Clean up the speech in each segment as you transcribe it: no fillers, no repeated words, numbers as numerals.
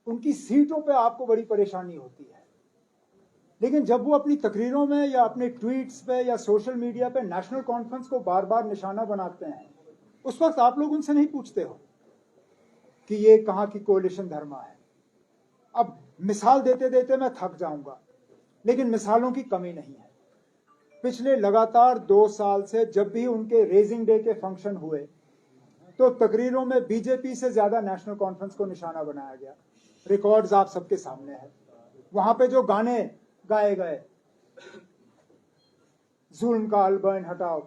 उनकी सीटों पे आपको बड़ी परेशानी होती है। लेकिन जब वो अपनी तकरीरों में या अपने ट्वीट्स पे या सोशल मीडिया पे नेशनल कॉन्फ्रेंस को बार बार निशाना बनाते हैं, उस वक्त आप लोग उनसे नहीं पूछते हो कि ये कहाँ की कोलिशन धर्मा है। अब मिसाल देते देते मैं थक जाऊंगा, लेकिन मिसालों की कमी नहीं है। पिछले लगातार 2 साल से जब भी उनके रेजिंग डे के फंक्शन हुए तो तकरीरों में बीजेपी से ज्यादा नेशनल कॉन्फ्रेंस को निशाना बनाया गया। रिकॉर्ड्स आप सबके सामने है। वहां पे जो गाने गाए गए, जुल्म का अलबर्न हटाओ,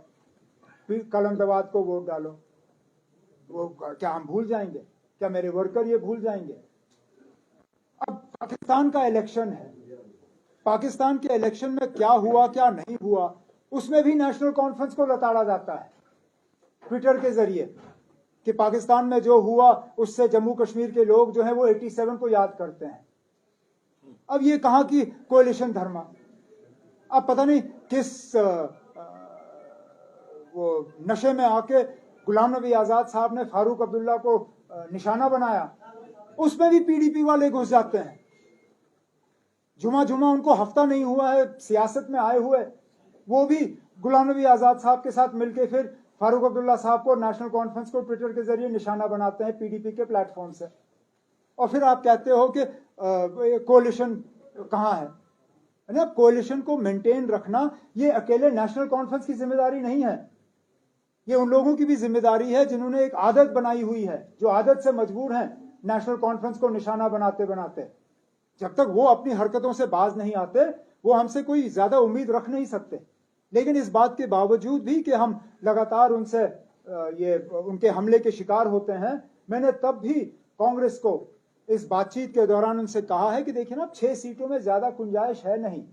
कलंदवाद को वोट डालो, वो क्या हम भूल जाएंगे? क्या मेरे वर्कर ये भूल जाएंगे? अब पाकिस्तान का इलेक्शन है, पाकिस्तान के इलेक्शन में क्या हुआ क्या नहीं हुआ उसमें भी नेशनल कॉन्फ्रेंस को लताड़ा जाता है ट्विटर के जरिए कि पाकिस्तान में जो हुआ उससे जम्मू कश्मीर के लोग जो है वो 87 को याद करते हैं। अब ये कहां की कोलिशन धर्मा? अब पता नहीं किस वो नशे में आके गुलाम नबी आजाद साहब ने फारूक अब्दुल्ला को निशाना बनाया, उसमें भी पीडीपी वाले घुस जाते हैं। जुमा उनको हफ्ता नहीं हुआ है सियासत में आए हुए, वो भी गुलाम नबी आजाद साहब के साथ मिलके फिर फारूक अब्दुल्ला साहब को नेशनल कॉन्फ्रेंस को ट्विटर के जरिए निशाना बनाते हैं पीडीपी के प्लेटफॉर्म से। और फिर आप कहते हो कि कोलिशन कहां है? ना, कोलिशन को मेंटेन रखना ये अकेले नेशनल कॉन्फ्रेंस की जिम्मेदारी नहीं है, ये उन लोगों की भी जिम्मेदारी है जिन्होंने एक आदत बनाई हुई है, जो आदत से मजबूर हैं नेशनल कॉन्फ्रेंस को निशाना बनाते बनाते। जब तक वो अपनी हरकतों से बाज नहीं आते वो हमसे कोई ज्यादा उम्मीद रख नहीं सकते। लेकिन इस बात के बावजूद भी कि हम लगातार उनसे ये उनके हमले के शिकार होते हैं, मैंने तब भी कांग्रेस को इस बातचीत के दौरान उनसे कहा है कि देखिए ना, 6 सीटों में ज्यादा गुंजाइश है नहीं,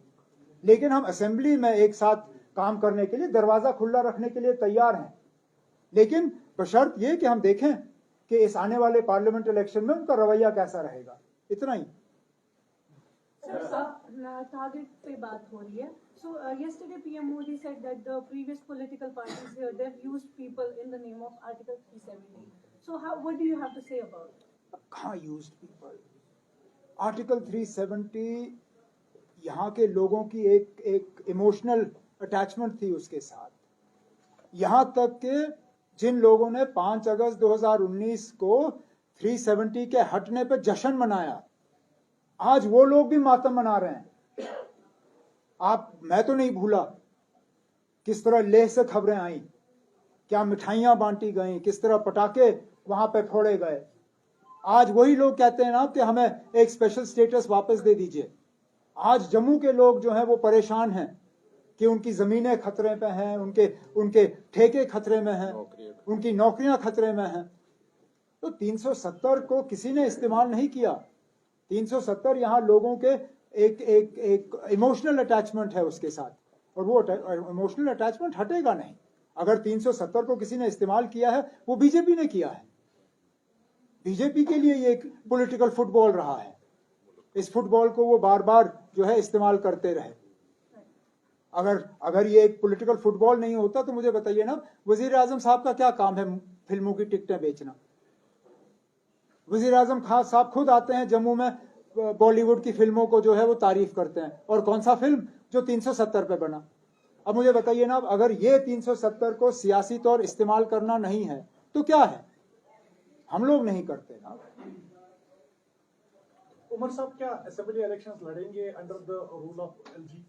लेकिन हम असेंबली में एक साथ काम करने के लिए दरवाजा खुला रखने के लिए तैयार हैं, लेकिन बशर्त ये कि हम देखें कि इस आने वाले पार्लियामेंट इलेक्शन में उनका रवैया कैसा रहेगा। इतना ही। टारगेट पे बात हो रही है। So yesterday PM Modi said that the previous political parties here they've used people in the name of Article 370. So what do you have to say about it? कहाँ used people? आर्टिकल 370 यहाँ के लोगों की एक emotional attachment थी उसके साथ। यहाँ तक कि जिन लोगों ने 5 अगस्त 2019 को 370 के हटने पर जश्न मनाया, आज वो लोग भी मातम मना रहे हैं। मैं तो नहीं भूला किस तरह लेह से खबरें आई, क्या मिठाइयां बांटी गई, किस तरह पटाखे वहां पे फोड़े गए। आज वही लोग कहते हैं ना कि हमें एक स्पेशल स्टेटस वापस दे दीजिए। आज जम्मू के लोग जो हैं वो परेशान हैं कि उनकी जमीनें खतरे पे हैं, उनके ठेके खतरे में हैं, उनकी नौकरियां खतरे में हैं। तो 370 को किसी ने इस्तेमाल नहीं किया। 370 यहाँ लोगों के एक इमोशनल अटैचमेंट है उसके साथ, और वो इमोशनल अटैचमेंट हटेगा नहीं। अगर 370 को किसी ने इस्तेमाल किया है वो बीजेपी ने किया है। बीजेपी के लिए ये एक पॉलिटिकल फुटबॉल रहा है। इस फुटबॉल को वो बार बार जो है इस्तेमाल करते रहे। अगर ये एक पॉलिटिकल फुटबॉल नहीं होता तो मुझे बताइए ना, वजीर आजम साहब का क्या काम है फिल्मों की टिकटें बेचना? वजीर आजम खान साहब खुद आते हैं जम्मू में, बॉलीवुड की फिल्मों को जो है वो तारीफ करते हैं, और कौन सा फिल्म जो 370 पे बना। अब मुझे बताइए ना, अगर ये 370 को सियासी तौर इस्तेमाल करना नहीं है तो क्या है? हम लोग नहीं करते ना। उमर साहब क्या असेंबली इलेक्शंस लड़ेंगे under the rule of LG?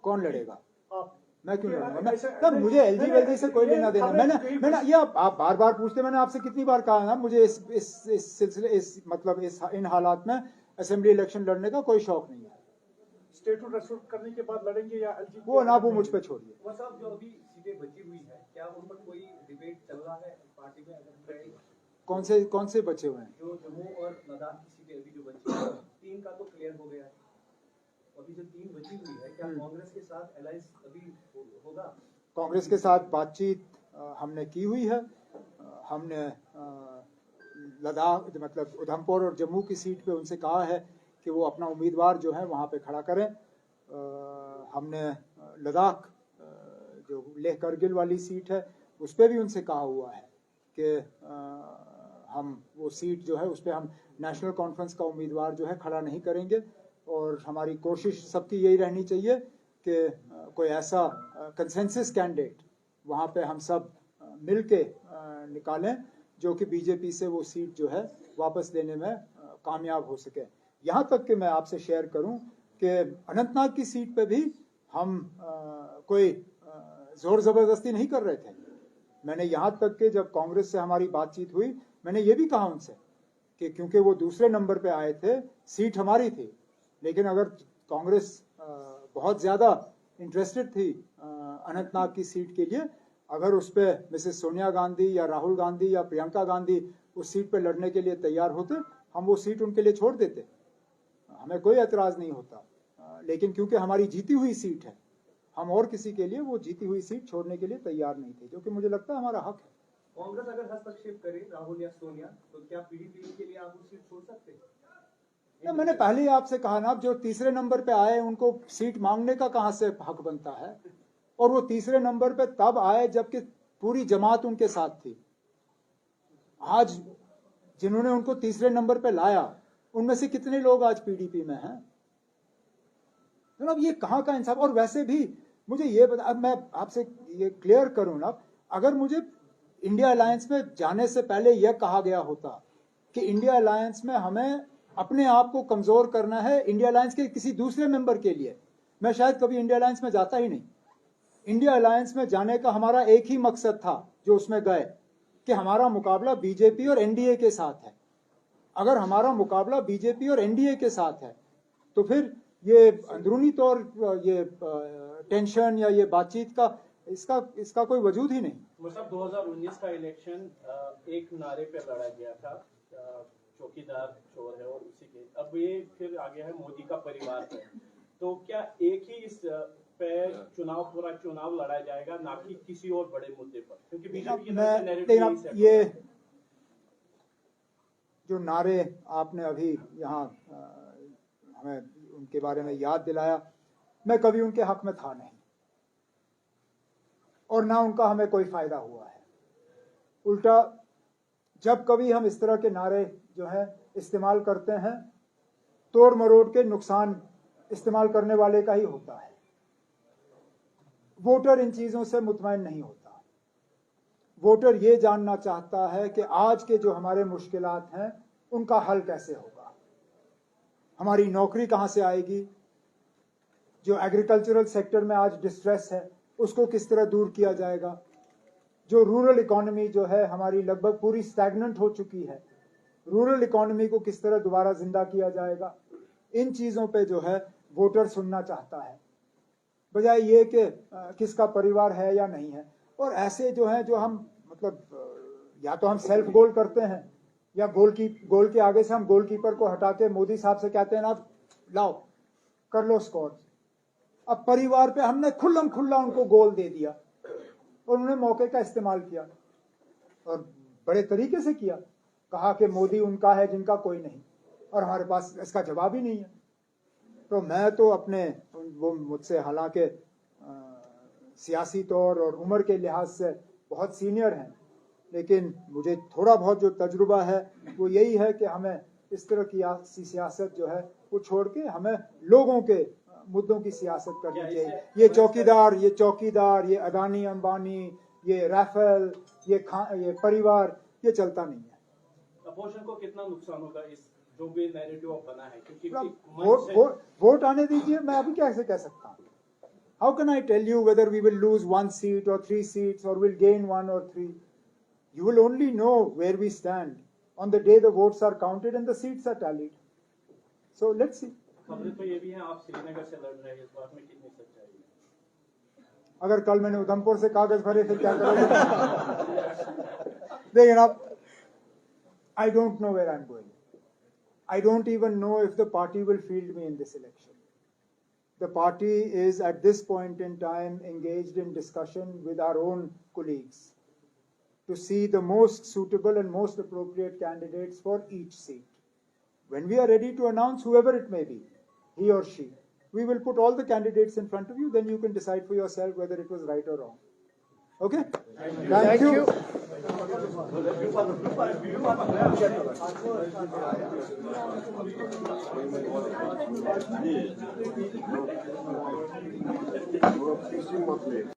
कौन लड़ेगा? आप? मैं क्यों लड़ूंगा? मुझे एलजी वेलजी से कोई लेना देना। मैंने ये आप बार बार पूछते, मैंने आपसे कितनी बार कहा ना, मुझे इस सिलसिले इन हालात में असेंबली इलेक्शन लड़ने का कोई शौक नहीं है। स्टेटहुड रेस्टोर करने के बाद लड़ेंगे या एलजी? वो मुझ पे छोड़िए। वो साहब जो अभी सीटें बची हुई है, क्या उन पर कोई डिबेट चल रहा है पार्टी में? कौन से बचे हुए हैं? जो जम्मू और लद्दाख की सीटें अभी जो बची है, 3 का तो क्लियर हो गया है, अभी जो 3 बची हुई है, क्या कांग्रेस के साथ अलायंस अभी होगा? कांग्रेस के साथ बातचीत हमने की हुई है। हमने लद्दाख मतलब उधमपुर और जम्मू की सीट पे उनसे कहा है कि वो अपना उम्मीदवार जो है वहाँ पे खड़ा करें। हमने लद्दाख जो लेह करगिल वाली सीट है उस पर भी उनसे कहा हुआ है कि हम वो सीट जो है उस पर हम नेशनल कॉन्फ्रेंस का उम्मीदवार जो है खड़ा नहीं करेंगे। और हमारी कोशिश सबकी यही रहनी चाहिए कि कोई ऐसा कंसेंसस कैंडिडेट वहाँ पे हम सब मिल के निकालें जो कि बीजेपी से वो सीट जो है वापस लेने में कामयाब हो सके। यहाँ तक कि मैं आपसे शेयर करूं कि अनंतनाग की सीट पे भी हम कोई जोर जबरदस्ती नहीं कर रहे थे। मैंने यहाँ तक कि जब कांग्रेस से हमारी बातचीत हुई, मैंने ये भी कहा उनसे कि क्योंकि वो दूसरे नंबर पे आए थे, सीट हमारी थी, लेकिन अगर कांग्रेस बहुत ज़्यादा इंटरेस्टेड थी अनंतनाग की सीट के लिए, अगर उस पर मिसेस सोनिया गांधी या राहुल गांधी या प्रियंका गांधी उस सीट पे लड़ने के लिए तैयार होते, हम वो सीट उनके लिए छोड़ देते, हमें कोई एतराज़ नहीं होता। लेकिन क्योंकि हमारी जीती हुई सीट है, हम और किसी के लिए वो जीती हुई सीट छोड़ने के लिए तैयार नहीं थे, जो कि मुझे लगता है हमारा हक है। कांग्रेस अगर हस्तक्षेप करे राहुल या सोनिया, तो क्या पीडीपी के लिए आप वो सीट छोड़ सकते हैं? ना, मैंने पहले ही आपसे कहा ना, जो तीसरे नंबर पे आए उनको सीट मांगने का कहां से हक बनता है? और वो तीसरे नंबर पे तब आए जबकि पूरी जमात उनके साथ थी। आज जिन्होंने उनको तीसरे नंबर पे लाया, उनमें से कितने लोग आज पीडीपी में हैं? मतलब ये कहां का इंसाफ? और वैसे भी मुझे ये बता, अब मैं आपसे ये क्लियर करूं ना, अगर मुझे इंडिया अलायंस में जाने से पहले यह कहा गया होता कि इंडिया अलायंस में हमें अपने आप को कमजोर करना है इंडिया अलायंस के किसी दूसरे मेंबर के लिए, मैं शायद कभी इंडिया अलायंस में जाता ही नहीं। इंडिया अलायंस में जाने का हमारा एक ही मकसद था जो उसमें गए, कि हमारा मुकाबला बीजेपी और एनडीए के साथ है। अगर हमारा मुकाबला बीजेपी और एनडीए के साथ है तो फिर ये अंदरूनी तौर ये टेंशन या ये बातचीत का इसका कोई वजूद ही नहीं। मतलब 2019 का इलेक्शन एक नारे पे लड़ा गया था, चौकीदार चोर है, और उसी के अब ये फिर आ गया है मोदी का परिवार है। तो क्या एक ही इस पे पूरा चुनाव लड़ा जाएगा, ना कि किसी और बड़े मुद्दे पर? क्योंकि बीजेपी की तरफ से नैरेटिव यही सेट ये जो नारे आपने अभी यहाँ हमें उनके बारे में याद दिलाया, मैं कभी उनके हक में था नहीं और ना उनका हमें कोई फायदा हुआ है। उल्टा जब कभी हम इस तरह के नारे जो है इस्तेमाल करते हैं, तोड़ मरोड़ के नुकसान इस्तेमाल करने वाले का ही होता है। वोटर इन चीजों से मुतमईन नहीं होता। वोटर ये जानना चाहता है कि आज के जो हमारे मुश्किलात हैं उनका हल कैसे होगा, हमारी नौकरी कहां से आएगी, जो एग्रीकल्चरल सेक्टर में आज डिस्ट्रेस है उसको किस तरह दूर किया जाएगा, जो रूरल इकोनॉमी जो है हमारी लगभग पूरी स्टैग्नेंट हो चुकी है, रूरल इकोनॉमी को किस तरह दोबारा जिंदा किया जाएगा। इन चीजों पे जो है वोटर सुनना चाहता है, बजाय ये कि किसका परिवार है या नहीं है। और ऐसे जो है, जो हम मतलब या तो हम सेल्फ गोल करते हैं या गोल के आगे से हम गोलकीपर को हटा के मोदी साहब से कहते हैं ना लाओ कर लो स्कोर। अब परिवार पे हमने खुल्लम खुल्ला उनको गोल दे दिया और उन्होंने मौके का इस्तेमाल किया और बड़े तरीके से किया, कहा कि मोदी उनका है जिनका कोई नहीं, और हमारे पास इसका जवाब ही नहीं है। तो मैं तो अपने, वो मुझसे हालांकि सियासी तौर और उम्र के लिहाज से बहुत सीनियर हैं, लेकिन मुझे थोड़ा बहुत जो तजुर्बा है वो यही है कि हमें इस तरह की सियासत जो है वो छोड़ के हमें लोगों के मुद्दों की सियासत करनी चाहिए। ये चौकीदार, ये अदानी अंबानी, ये राफेल, ये परिवार, ये चलता नहीं है। अपोजिशन को कितना नुकसान होगा इस जो भी नैरेटिव बना है? क्योंकि वोट आने दीजिए, मैं अभी कैसे कह सकता हूँ? How can I tell you whether we will lose 1 seat or 3 seats or will gain 1 or 3? You will only know where we stand on the day the votes are counted and the seats are tallied. So let's see. खबरें तो ये भी हैं आप श्रीनगर से लड़ रहे हैं, इस बात में कितनी सच्चाई है? अगर कल मैंने उधमपुर से कागज भरे फिर क्या करोगे? देखिए ना, I don't know where I'm going. I don't even know if the party will field me in this election. The party is at this point in time engaged in discussion with our own colleagues to see the most suitable and most appropriate candidates for each seat. When we are ready to announce whoever it may be, he or she, we will put all the candidates in front of you, then you can decide for yourself whether it was right or wrong. Okay? Thank you. Sim,